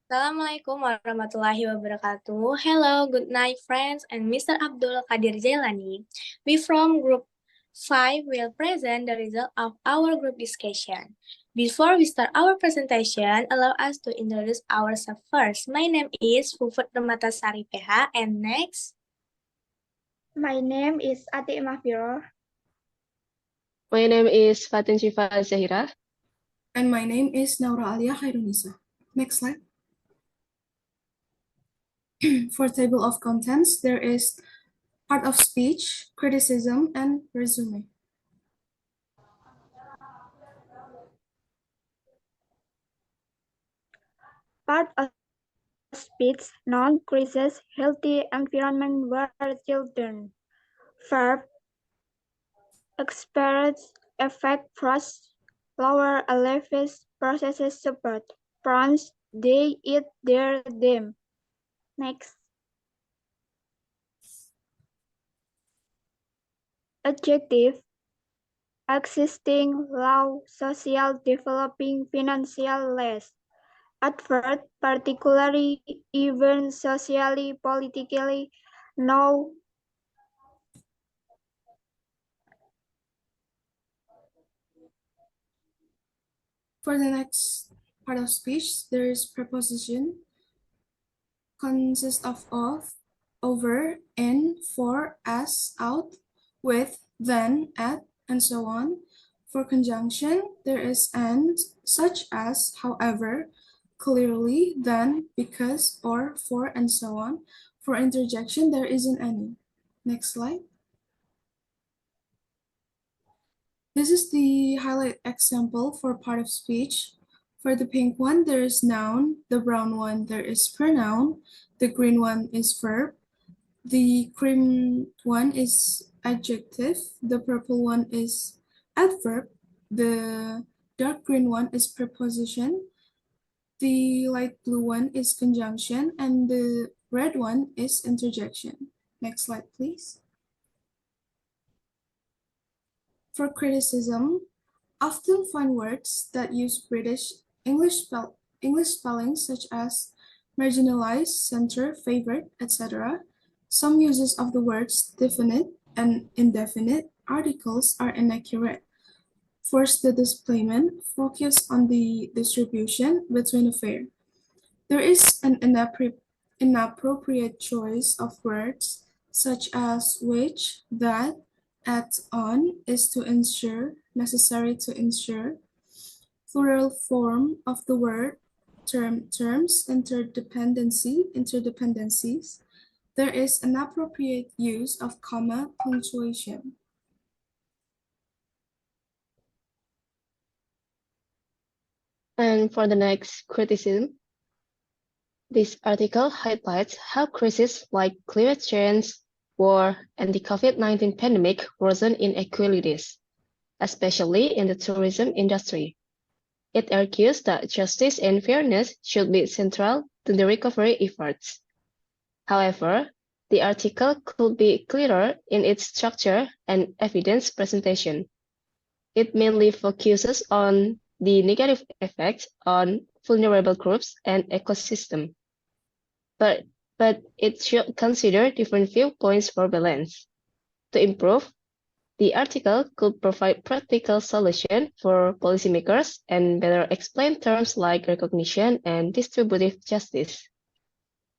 Assalamualaikum warahmatullahi wabarakatuh. Hello, good night friends and Mr. Abdul Qadir Jailani. We from group 5 will present the result of our group discussion. Before we start our presentation, allow us to introduce ourselves first. My name is Fufut Rematasari PH and next. My name is Ati Mahfiro. My name is Fatin Shifa Zahira. And my name is Naura Alia Khairunisa. Next slide. For table of contents, there is part of speech, criticism, and resume. Part of speech, noun, crisis, healthy environment where children. Verb, express, effect, trust, lower, alleviate, processes, support. Pronouns, they, it, their, them. Next. Adjective, existing, law, social, developing, financial, less. Adverb, particularly, even, socially, politically, no. For the next part of speech, there is preposition, consists of, over, in, for, as, out, with, then, at, and so on. For conjunction, there is and, such as, however, clearly, then, because, or, for, and so on. For interjection, there isn't any. Next slide. This is the highlight example for part of speech. For the pink one, there is noun. The brown one, there is pronoun. The green one is verb. The cream one is adjective. The purple one is adverb. The dark green one is preposition. The light blue one is conjunction. And the red one is interjection. Next slide, please. For criticism, often find words that use British English spelling such as marginalized, center, favorite, etc. Some uses of the words definite and indefinite articles are inaccurate. First, the displacement focus on the distribution between a pair. There is an inappropriate choice of words such as which, that, at, on, is to ensure, necessary to ensure. Plural form of the word, terms, interdependencies. There is an appropriate use of comma punctuation. And for the next criticism, this article highlights how crises like climate change, war, and the COVID-19 pandemic worsen inequalities, especially in the tourism industry. It argues that justice and fairness should be central to the recovery efforts. However, the article could be clearer in its structure and evidence presentation. It mainly focuses on the negative effects on vulnerable groups and ecosystem. But it should consider different viewpoints for balance. To improve, the article could provide practical solutions for policymakers and better explain terms like recognition and distributive justice.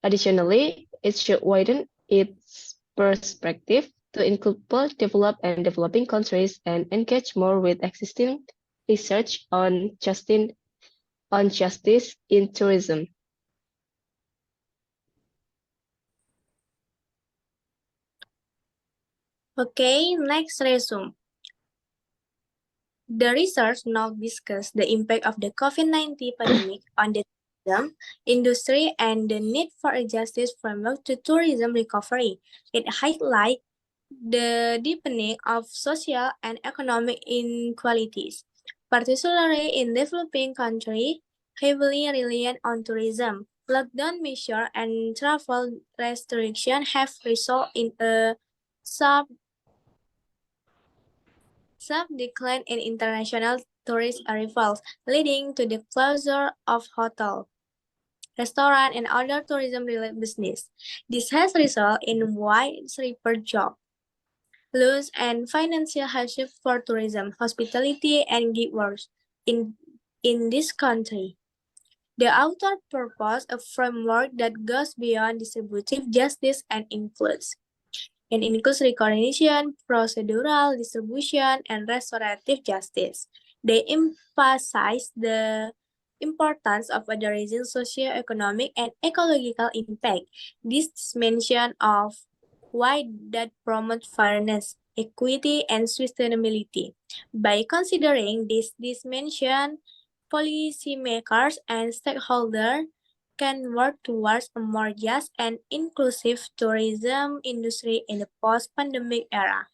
Additionally, it should widen its perspective to include both developed and developing countries and engage more with existing research on justice in tourism. Okay, next resume. The research now discusses the impact of the COVID-19 pandemic on the tourism industry and the need for a justice framework to tourism recovery. It highlights the deepening of social and economic inequalities, particularly in developing countries heavily reliant on tourism. Lockdown measures and travel restrictions have resulted in a sharp decline in international tourist arrivals, leading to the closure of hotels, restaurant, and other tourism-related business. This has resulted in widespread job loss and financial hardship for tourism, hospitality, and gig workers in this country. The author proposed a framework that goes beyond distributive justice and includes recognition, procedural distribution, and restorative justice. They emphasize the importance of addressing socio-economic and ecological impact. This mention of why that promote fairness, equity, and sustainability. By considering this dimension, policymakers and stakeholders can work towards a more just and inclusive tourism industry in the post-pandemic era.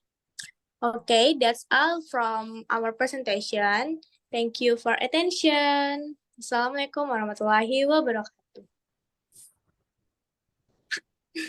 Okay, that's all from our presentation. Thank you for attention. Assalamualaikum warahmatullahi wabarakatuh.